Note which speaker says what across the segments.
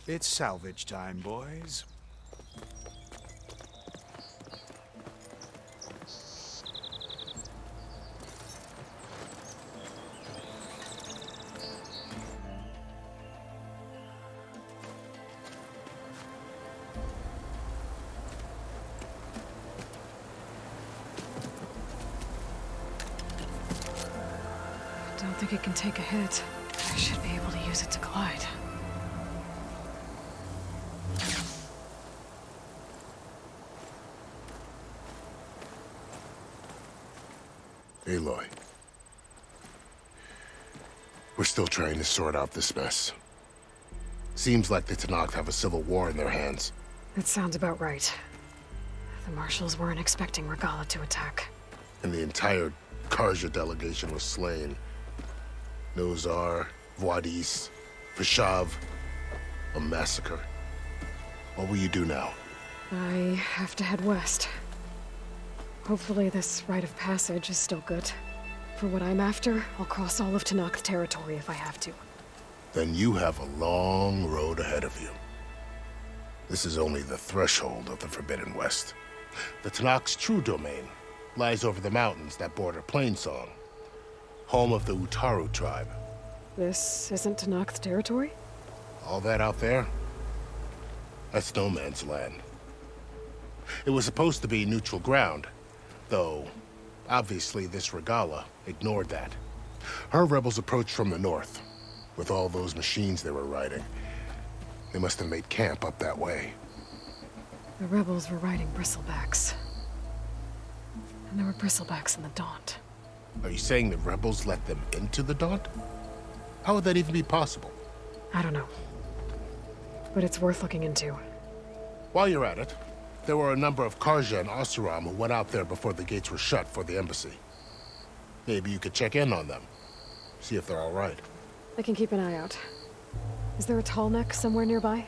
Speaker 1: It's salvage time, boys.
Speaker 2: Don't think it can take a hit. I should be able to use it to glide.
Speaker 3: Aloy. We're still trying to sort out this mess. Seems like the Tenakth have a civil war in their hands.
Speaker 2: That sounds about right. The Marshals weren't expecting Regalla to attack.
Speaker 3: And the entire Carja delegation was slain. Nozar, Vuadis, Vashav. A massacre. What will you do now?
Speaker 2: I have to head west. Hopefully this rite of passage is still good. For what I'm after, I'll cross all of Tenakth territory if I have to.
Speaker 3: Then you have a long road ahead of you. This is only the threshold of the Forbidden West. The Tenakth's true domain lies over the mountains that border Plainsong, home of the Utaru tribe.
Speaker 2: This isn't Tenakth territory?
Speaker 3: All that out there? That's no man's land. It was supposed to be neutral ground, though obviously this Regalla ignored that. Her rebels approached from the north, with all those machines they were riding. They must have made camp up that way.
Speaker 2: The rebels were riding bristlebacks. And there were bristlebacks in the Daunt.
Speaker 3: Are you saying the rebels let them into the Daunt? How would that even be possible?
Speaker 2: I don't know. But it's worth looking into.
Speaker 3: While you're at it, there were a number of Carja and Oseram who went out there before the gates were shut for the embassy. Maybe you could check in on them. See if they're all right.
Speaker 2: I can keep an eye out. Is there a tall neck somewhere nearby?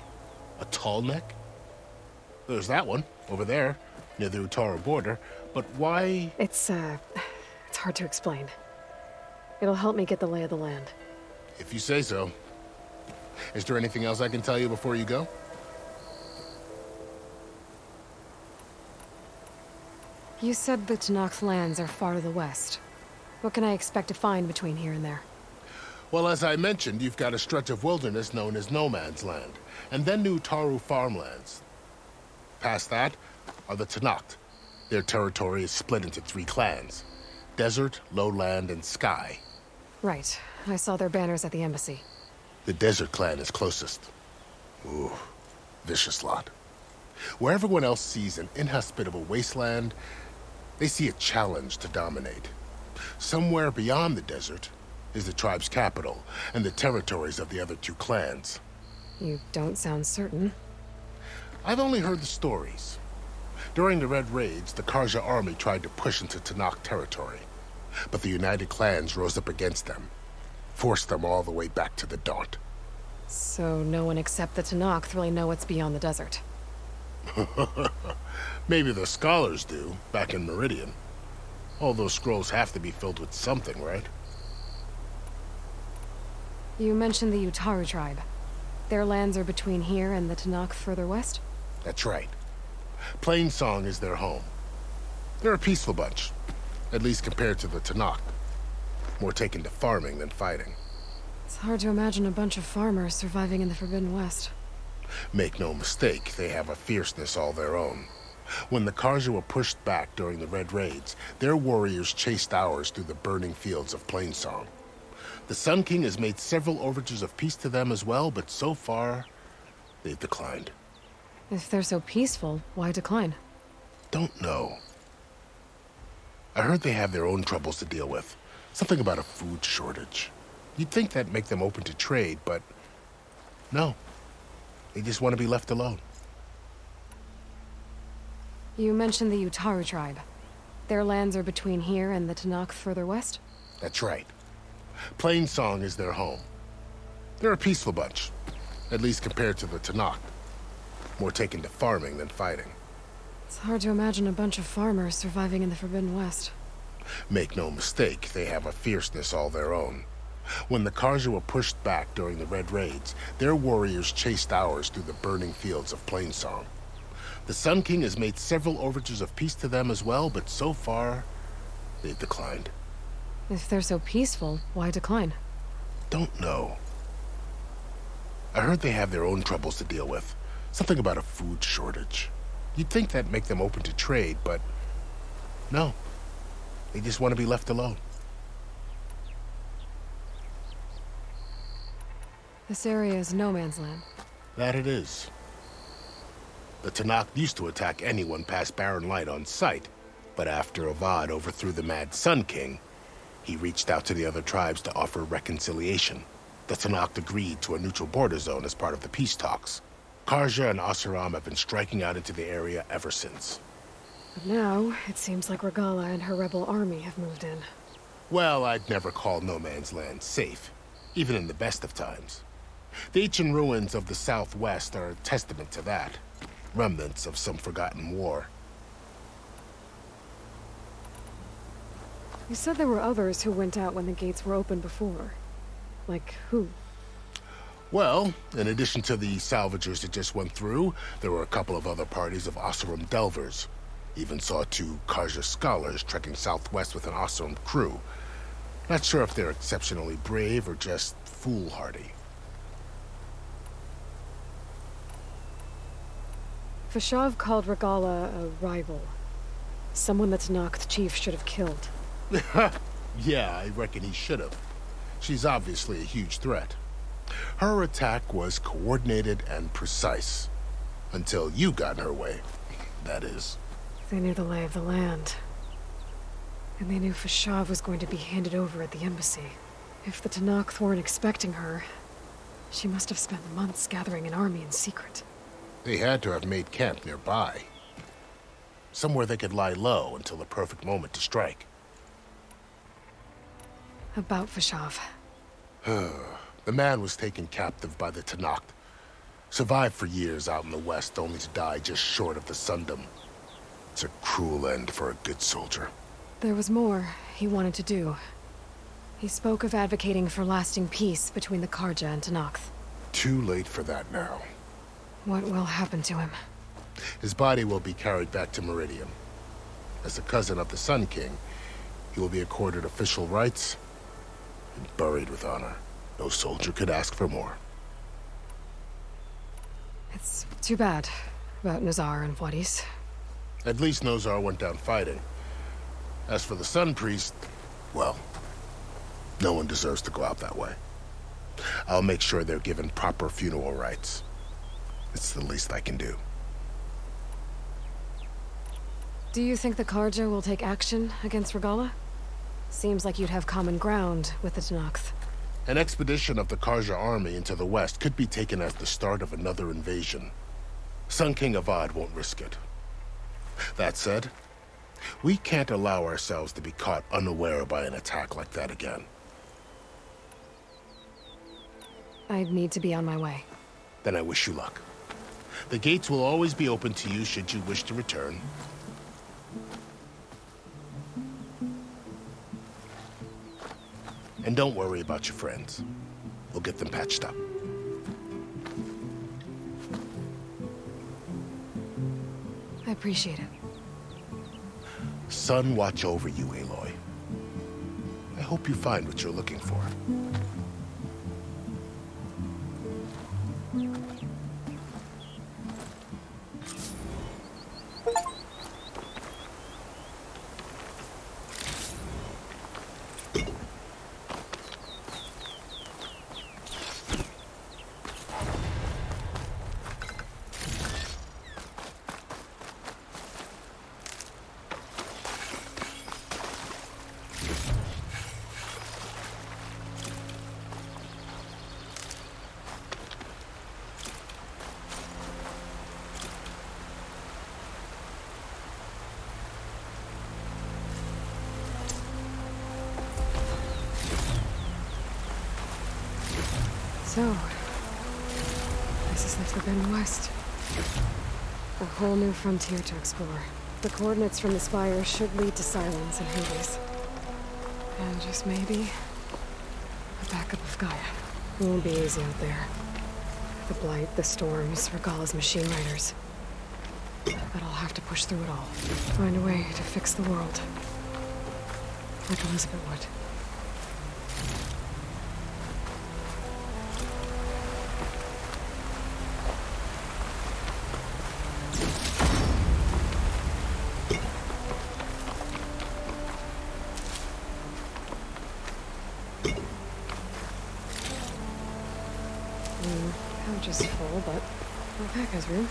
Speaker 3: A tall neck? There's that one, over there, near the Utaru border. But why?
Speaker 2: It's hard to explain. It'll help me get the lay of the land.
Speaker 3: If you say so. Is there anything else I can tell you before you go?
Speaker 2: You said the Tenakth lands are far to the west. What can I expect to find between here and there?
Speaker 3: Well, as I mentioned, you've got a stretch of wilderness known as No Man's Land, and then the Utaru farmlands. Past that are the Tenakth. Their territory is split into 3 clans: Desert, Lowland, and Sky.
Speaker 2: Right. I saw their banners at the embassy.
Speaker 3: The Desert clan is closest. Ooh, vicious lot. Where everyone else sees an inhospitable wasteland, they see a challenge to dominate. Somewhere beyond the desert is the tribe's capital and the territories of the other 2 clans.
Speaker 2: You don't sound certain.
Speaker 3: I've only heard the stories. During the Red Raids, the Carja army tried to push into Tenakth territory, but the United Clans rose up against them, forced them all the way back to the Daunt.
Speaker 2: So no one except the Tenakth really know what's beyond the desert.
Speaker 3: Maybe the scholars do, back in Meridian. All those scrolls have to be filled with something, right?
Speaker 2: You mentioned the Utaru tribe. Their lands are between here and the Tenakth further west?
Speaker 3: That's right. Plainsong is their home. They're a peaceful bunch, at least compared to the Tenakth. More taken to farming than fighting.
Speaker 2: It's hard to imagine a bunch of farmers surviving in the Forbidden West.
Speaker 3: Make no mistake, they have a fierceness all their own. When the Carja were pushed back during the Red Raids, their warriors chased ours through the burning fields of Plainsong. The Sun King has made several overtures of peace to them as well, but so far, they've declined.
Speaker 2: If they're so peaceful, why decline?
Speaker 3: Don't know. I heard they have their own troubles to deal with. Something about a food shortage. You'd think that'd make them open to trade, but no. They just want to be left alone.
Speaker 2: You mentioned the Utaru tribe. Their lands are between here and the Tenakth further west?
Speaker 3: That's right. Plainsong is their home. They're a peaceful bunch, at least compared to the Tenakth. More taken to farming than fighting.
Speaker 2: It's hard to imagine a bunch of farmers surviving in the Forbidden West.
Speaker 3: Make no mistake, they have a fierceness all their own. When the Karja were pushed back during the Red Raids, their warriors chased ours through the burning fields of Plainsong. The Sun King has made several overtures of peace to them as well, but so far, they've declined.
Speaker 2: If they're so peaceful, why decline?
Speaker 3: Don't know. I heard they have their own troubles to deal with. Something about a food shortage. You'd think that'd make them open to trade, but no. They just want to be left alone.
Speaker 2: This area is no man's land.
Speaker 3: That it is. The Tenakth used to attack anyone past Barren Light on sight, but after Avad overthrew the Mad Sun King, he reached out to the other tribes to offer reconciliation. The Tenakth agreed to a neutral border zone as part of the peace talks. Karja and Oseram have been striking out into the area ever since.
Speaker 2: But now, it seems like Regalla and her rebel army have moved in.
Speaker 3: Well, I'd never call no man's land safe, even in the best of times. The ancient ruins of the Southwest are a testament to that. Remnants of some forgotten war.
Speaker 2: You said there were others who went out when the gates were open before. Like who?
Speaker 3: Well, in addition to the salvagers that just went through, there were a couple of other parties of Oseram delvers. Even saw 2 Karja scholars trekking southwest with an Oseram crew. Not sure if they're exceptionally brave or just foolhardy.
Speaker 2: Fashav called Regalla a rival. Someone that Tenakth chief should have killed.
Speaker 3: Yeah, I reckon he should have. She's obviously a huge threat. Her attack was coordinated and precise. Until you got in her way, that is.
Speaker 2: They knew the lay of the land. And they knew Fashav was going to be handed over at the embassy. If the Tenakth weren't expecting her, she must have spent months gathering an army in secret.
Speaker 3: They had to have made camp nearby. Somewhere they could lie low until the perfect moment to strike.
Speaker 2: About Fashav.
Speaker 3: The man was taken captive by the Tenakth. Survived for years out in the west, only to die just short of the Sundom. It's a cruel end for a good soldier.
Speaker 2: There was more he wanted to do. He spoke of advocating for lasting peace between the Karja and Tenakth.
Speaker 3: Too late for that now.
Speaker 2: What will happen to him?
Speaker 3: His body will be carried back to Meridian. As a cousin of the Sun King, he will be accorded official rights and buried with honor. No soldier could ask for more.
Speaker 2: It's too bad about Nazar and Wadis.
Speaker 3: At least Nozar went down fighting. As for the Sun Priest, well, no one deserves to go out that way. I'll make sure they're given proper funeral rites. It's the least I can do.
Speaker 2: Do you think the Karja will take action against Regalla? Seems like you'd have common ground with the Tenakth.
Speaker 3: An expedition of the Karja army into the west could be taken as the start of another invasion. Sun King Avad won't risk it. That said, we can't allow ourselves to be caught unaware by an attack like that again.
Speaker 2: I'd need to be on my way.
Speaker 3: Then I wish you luck. The gates will always be open to you should you wish to return. And don't worry about your friends. We'll get them patched up.
Speaker 2: I appreciate it.
Speaker 3: Sun watch over you, Aloy. I hope you find what you're looking for.
Speaker 2: So, this is the Forbidden West. A whole new frontier to explore. The coordinates from the spire should lead to Silence and Hades. And just maybe, The backup of Gaia. It won't be easy out there. The Blight, the Storms, Regalla's machine riders. But I'll have to push through it all. Find a way to fix the world. Like Elizabeth would. Couch is full, but my pack has room.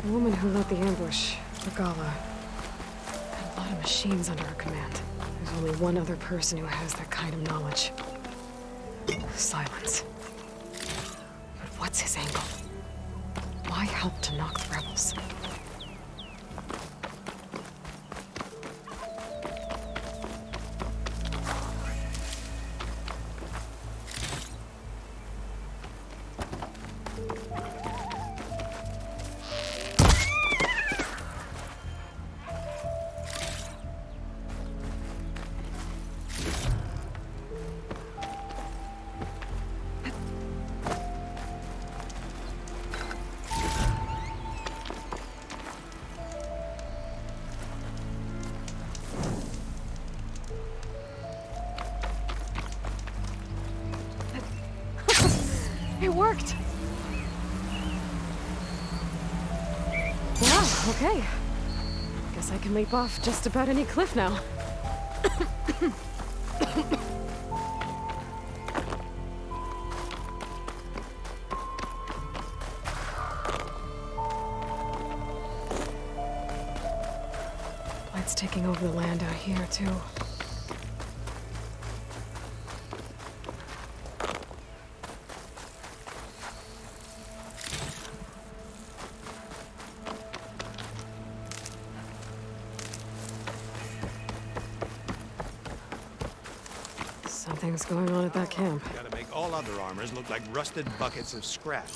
Speaker 2: The woman who led the ambush, Regalla, had a lot of machines under her command. There's only one other person who has that kind of knowledge. Silence. But what's his angle? Why help to knock the rebels? It worked! Wow, okay. Guess I can leap off just about any cliff now. Blight's taking over the land out here, too. Something's going on at that camp.
Speaker 1: Gotta make all other armors look like rusted buckets of scrap.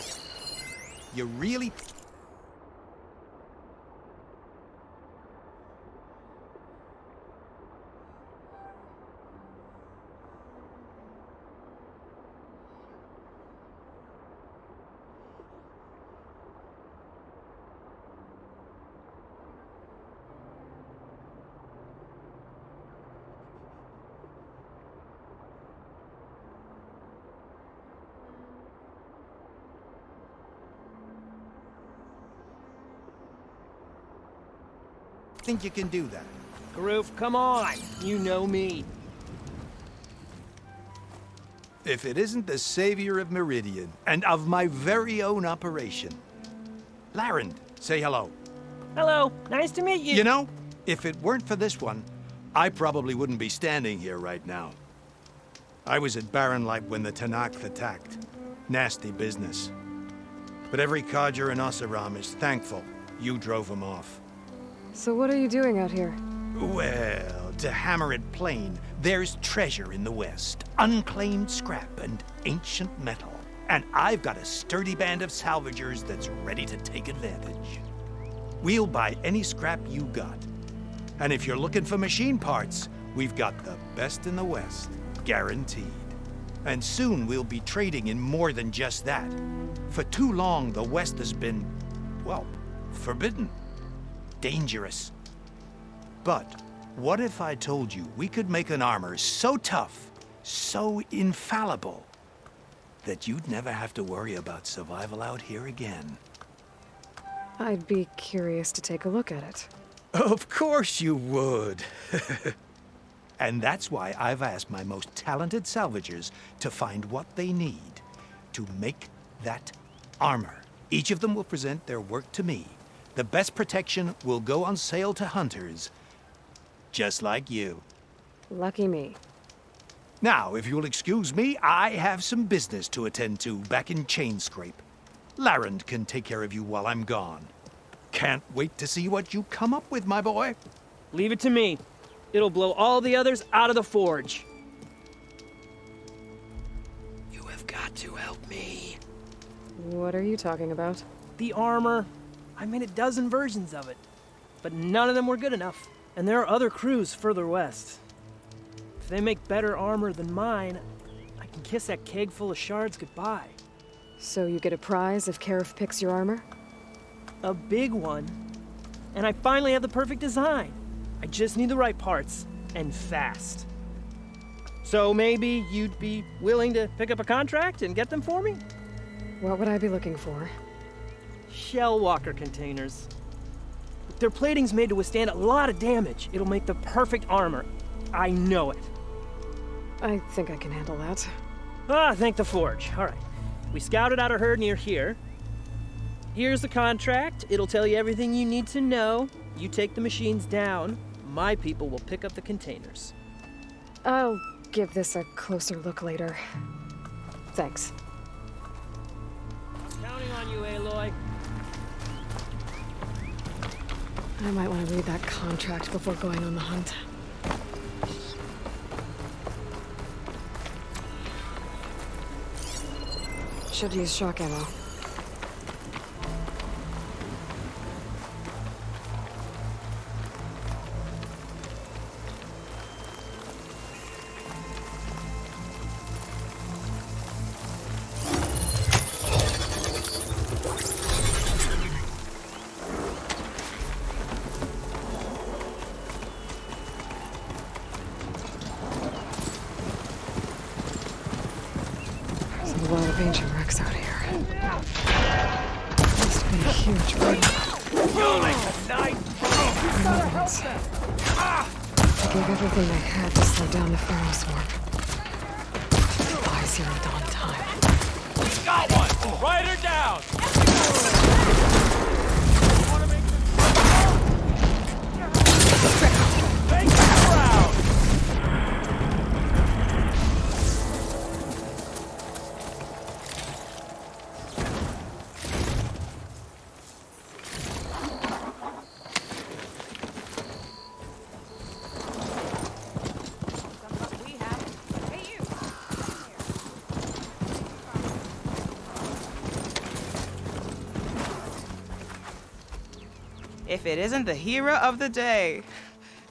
Speaker 1: You really... think you can do that?
Speaker 4: Karuf, come on! You know me.
Speaker 1: If it isn't the savior of Meridian, and of my very own operation. Larend, say hello.
Speaker 4: Hello, nice to meet you.
Speaker 1: You know, if it weren't for this one, I probably wouldn't be standing here right now. I was at Barren Light when the Tenakth attacked. Nasty business. But every codger in Oseram is thankful you drove him off.
Speaker 2: So what are you doing out here?
Speaker 1: Well, to hammer it plain, there's treasure in the West. Unclaimed scrap and ancient metal. And I've got a sturdy band of salvagers that's ready to take advantage. We'll buy any scrap you got. And if you're looking for machine parts, we've got the best in the West, guaranteed. And soon we'll be trading in more than just that. For too long, the West has been, well, forbidden. Dangerous. But what if I told you we could make an armor so tough, so infallible, that you'd never have to worry about survival out here again?
Speaker 2: I'd be curious to take a look at it.
Speaker 1: Of course you would. And that's why I've asked my most talented salvagers to find what they need to make that armor. Each of them will present their work to me. The best protection will go on sale to hunters, just like you.
Speaker 2: Lucky me.
Speaker 1: Now, if you'll excuse me, I have some business to attend to back in Chainscrape. Larend can take care of you while I'm gone. Can't wait to see what you come up with, my boy.
Speaker 4: Leave it to me. It'll blow all the others out of the forge.
Speaker 1: You have got got to help me.
Speaker 2: What are you talking about?
Speaker 4: The armor. I made a dozen versions of it, but none of them were good enough. And there are other crews further west. If they make better armor than mine, I can kiss that keg full of shards goodbye.
Speaker 2: So you get a prize if Karif picks your armor?
Speaker 4: A big one. And I finally have the perfect design. I just need the right parts, and fast. So maybe you'd be willing to pick up a contract and get them for me?
Speaker 2: What would I be looking for?
Speaker 4: Shell walker containers. Their plating's made to withstand a lot of damage. It'll make the perfect armor. I know it.
Speaker 2: I think I can handle that.
Speaker 4: Ah, thank the Forge. All right. We scouted out a herd near here. Here's the contract. It'll tell you everything you need to know. You take the machines down. My people will pick up the containers.
Speaker 2: I'll give this a closer look later. Thanks.
Speaker 4: I'm counting on you, Aloy.
Speaker 2: I might want to read that contract before going on the hunt. Should use shock ammo. There's a lot of ancient wrecks out here. Must have been a huge raid. I gave everything I had to slow down the Pharaoh swarm. Eyes here at dawn time.
Speaker 5: Got one! Ride her down! Make it proud!
Speaker 6: If it isn't the hero of the day.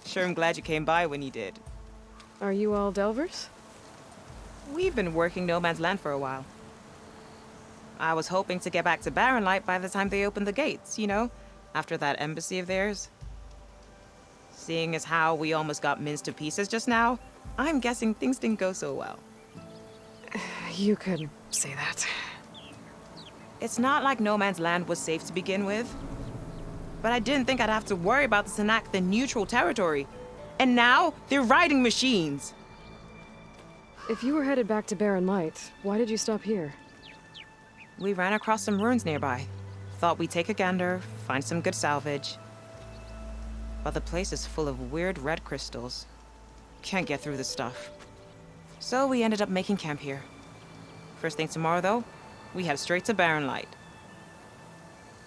Speaker 6: Sure, I'm glad you came by when you did.
Speaker 2: Are you all Delvers?
Speaker 6: We've been working No Man's Land for a while. I was hoping to get back to Barren Light by the time they opened the gates, you know, after that embassy of theirs. Seeing as how we almost got minced to pieces just now, I'm guessing things didn't go so well.
Speaker 2: You could say that.
Speaker 6: It's not like No Man's Land was safe to begin with. But I didn't think I'd have to worry about the Tenakth in neutral territory. And now, they're riding machines.
Speaker 2: If you were headed back to Barren Light, why did you stop here?
Speaker 6: We ran across some ruins nearby. Thought we'd take a gander, find some good salvage. But the place is full of weird red crystals. Can't get through the stuff. So we ended up making camp here. First thing tomorrow, though, we head straight to Barren Light.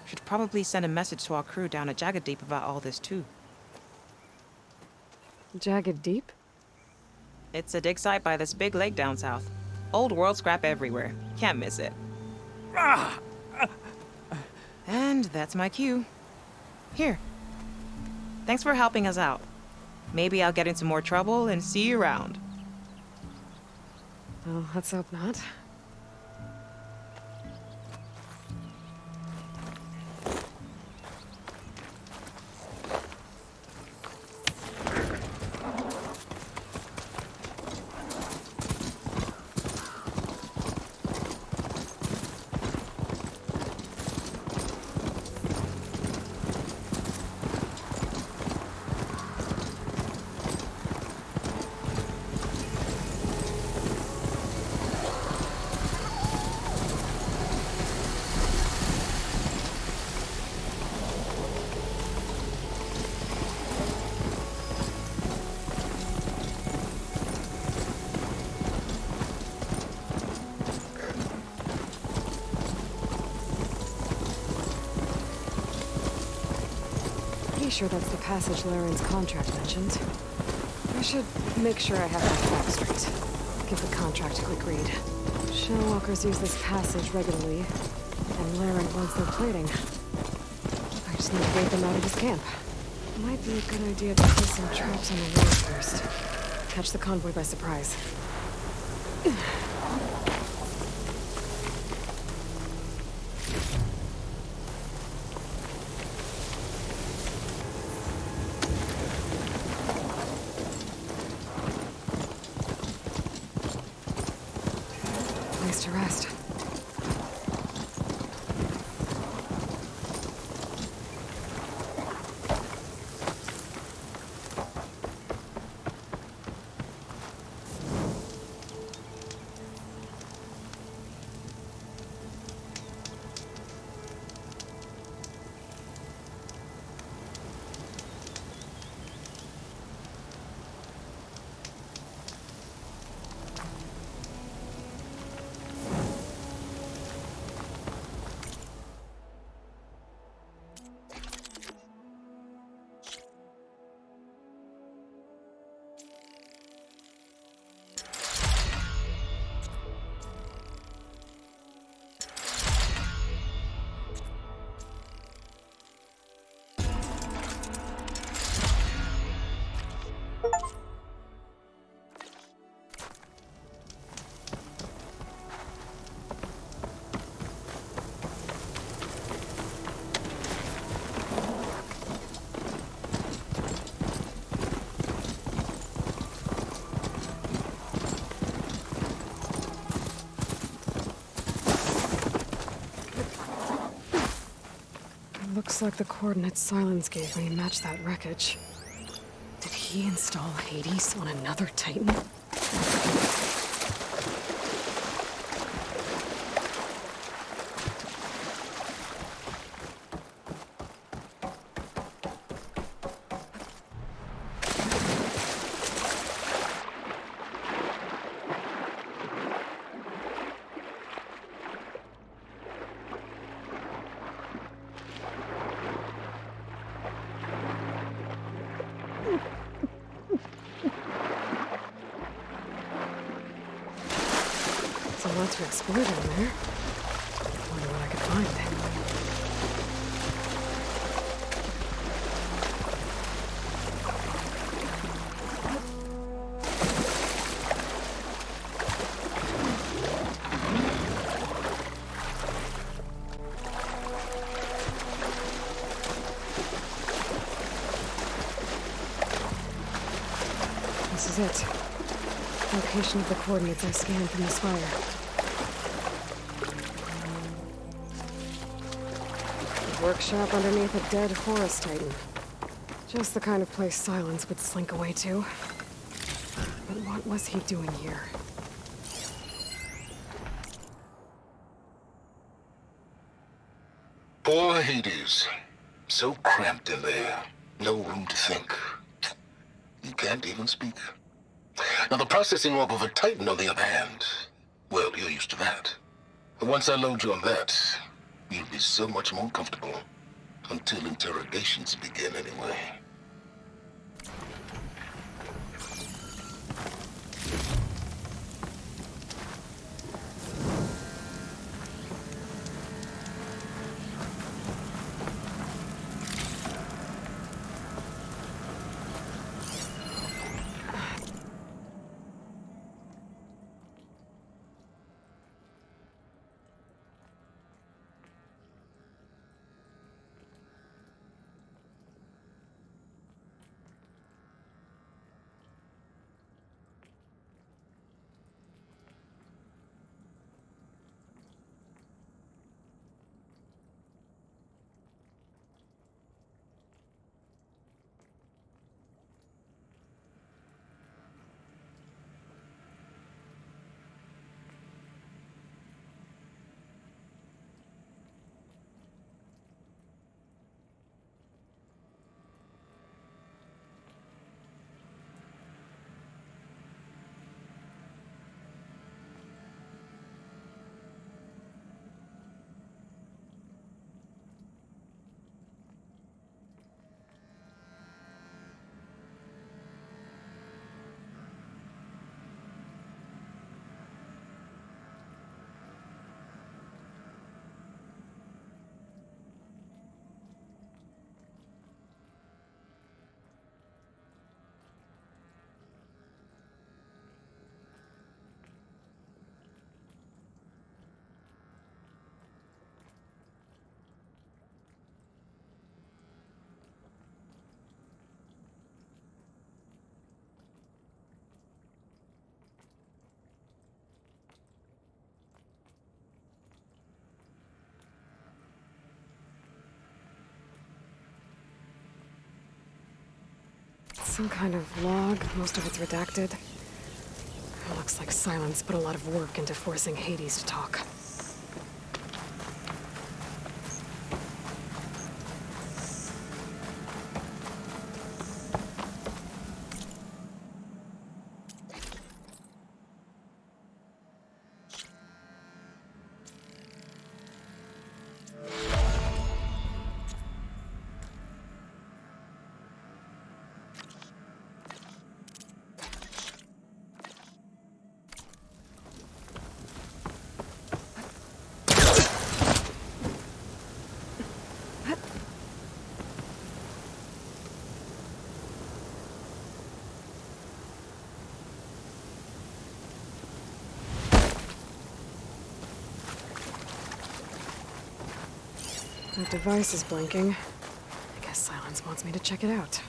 Speaker 6: Should probably send a message to our crew down at Jagged Deep about all this, too.
Speaker 2: Jagged Deep?
Speaker 6: It's a dig site by this big lake down south. Old world scrap everywhere. Can't miss it. And that's my cue. Here. Thanks for helping us out. Maybe I'll get into more trouble and see you around.
Speaker 2: Well, let's hope not. Pretty sure that's the passage Laren's contract mentioned. I should make sure I have my facts straight. Give the contract a quick read. Shellwalkers use this passage regularly, and Laren wants their plating. I just need to bait them out of his camp. Might be a good idea to place some traps on the road first. Catch the convoy by surprise. Place to rest. Looks like the coordinates Silence gave me match that wreckage. Did he install Hades on another Titan? There's a lot to explore down there. Wonder what I could find. This is it. Location of the coordinates I scanned from the spire. A workshop underneath a dead forest titan. Just the kind of place Silence would slink away to. But what was he doing here?
Speaker 3: Poor Hades. So cramped in there. No room to think. You can't even speak. Now, the processing orb of a Titan, on the other hand, well, you're used to that. And once I load you on that, you'll be so much more comfortable. Until interrogations begin, anyway.
Speaker 2: Some kind of log, most of it's redacted. It looks like Silence put a lot of work into forcing Hades to talk. That device is blinking. I guess Silence wants me to check it out.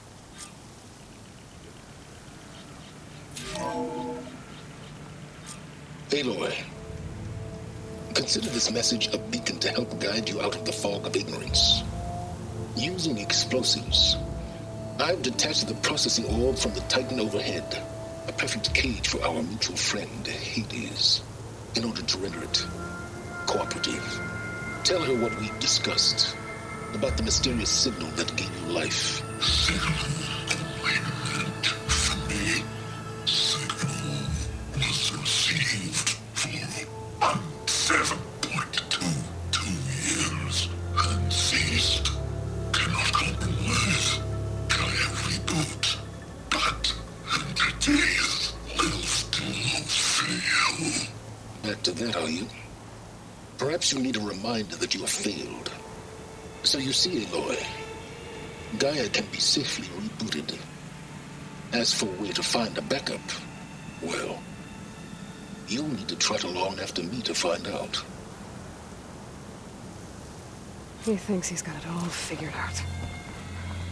Speaker 7: Aloy, consider this message a beacon to help guide you out of the fog of ignorance. Using explosives, I've detached the processing orb from the Titan overhead, a perfect cage for our mutual friend, Hades, in order to render it cooperative. Tell her what we discussed about the mysterious signal that gave you life.
Speaker 8: Signal meant for me. Signal was received for 7.22 years and ceased. Cannot compromise. Gaia reboot. But entities will still fail.
Speaker 7: Back to that, are you? Perhaps you need a reminder that you have failed. So you see, Aloy, Gaia can be safely rebooted. As for where to find a backup, well, you'll need to trot along after me to find out.
Speaker 2: He thinks he's got it all figured out.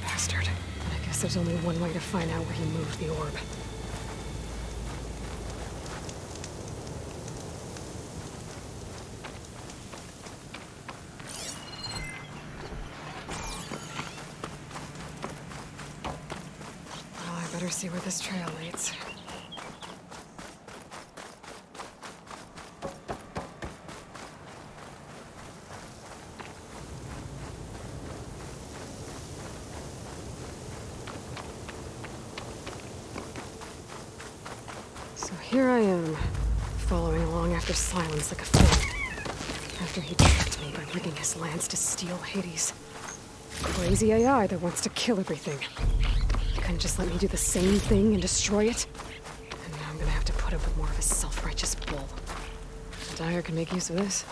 Speaker 2: Bastard. I guess there's only one way to find out where he moved the orb. Better see where this trail leads. So here I am, following along after Silence like a fool. After he tricked me by rigging his lance to steal Hades. Crazy AI that wants to kill everything. Couldn't just let me do the same thing and destroy it? And now I'm gonna have to put up with more of his self-righteous bull. Dyer can make use of this.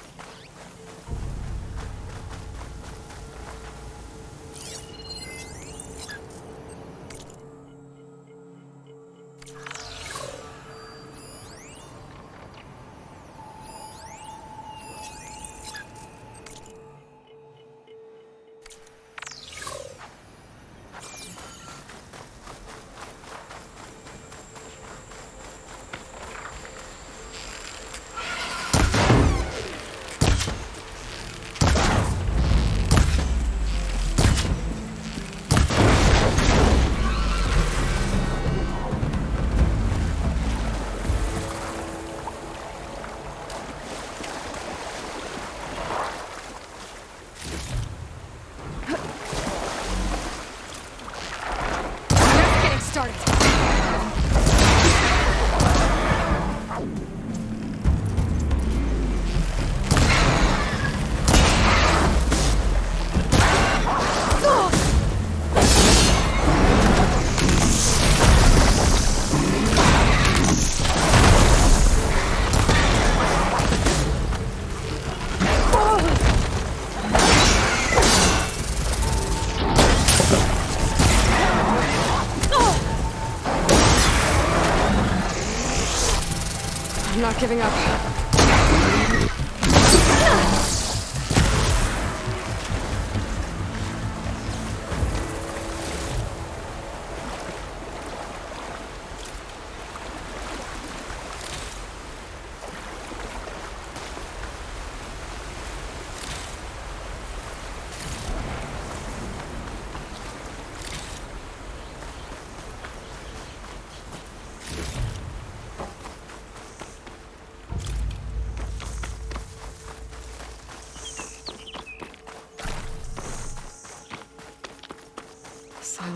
Speaker 2: I'm not giving up.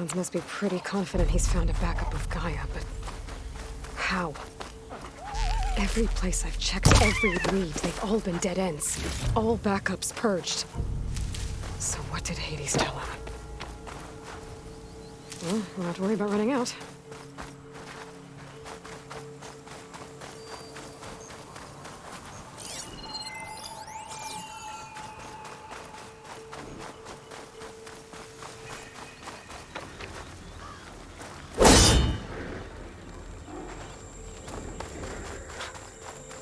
Speaker 2: Sylens must be pretty confident he's found a backup of Gaia, but how? Every place I've checked, every lead, they've all been dead ends. All backups purged. So what did Hades tell him? Well, we'll have to worry about running out.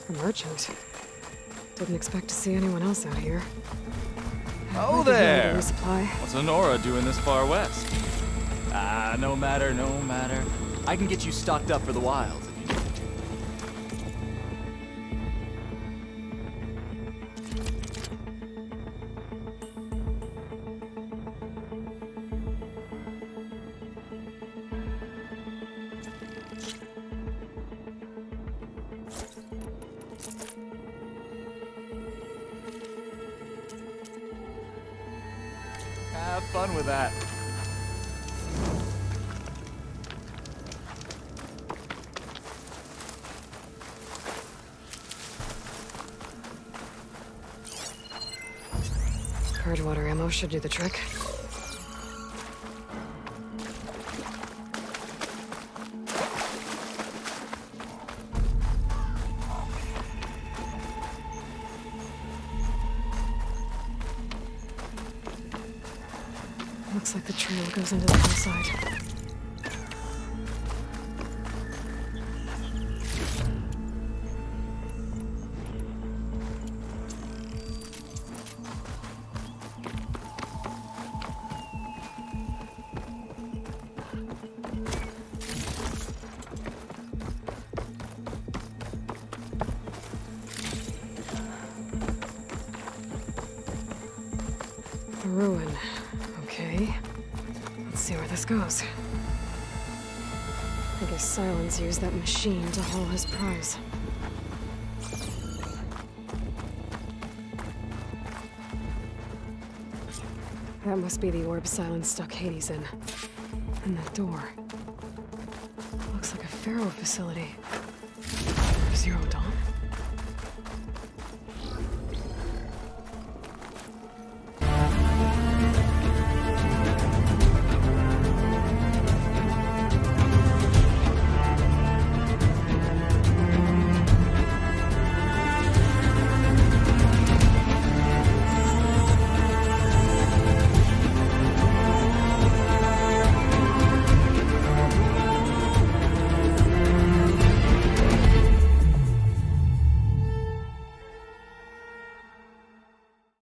Speaker 2: A merchant. Didn't expect to see anyone else out here.
Speaker 5: Oh
Speaker 2: Might be here to
Speaker 5: there!
Speaker 2: resupply.
Speaker 5: What's Honora doing this far west? Ah, no matter, no matter. I can get you stocked up for the wilds if you need. Have fun with that.
Speaker 2: Purge water ammo should do the trick. Looks like the trail goes into the hillside. A ruin. Okay. Let's see where this goes. I guess Sylens used that machine to haul his prize. That must be the orb Sylens stuck Hades in. And that door. Looks like a Pharaoh facility. Zero Dawn.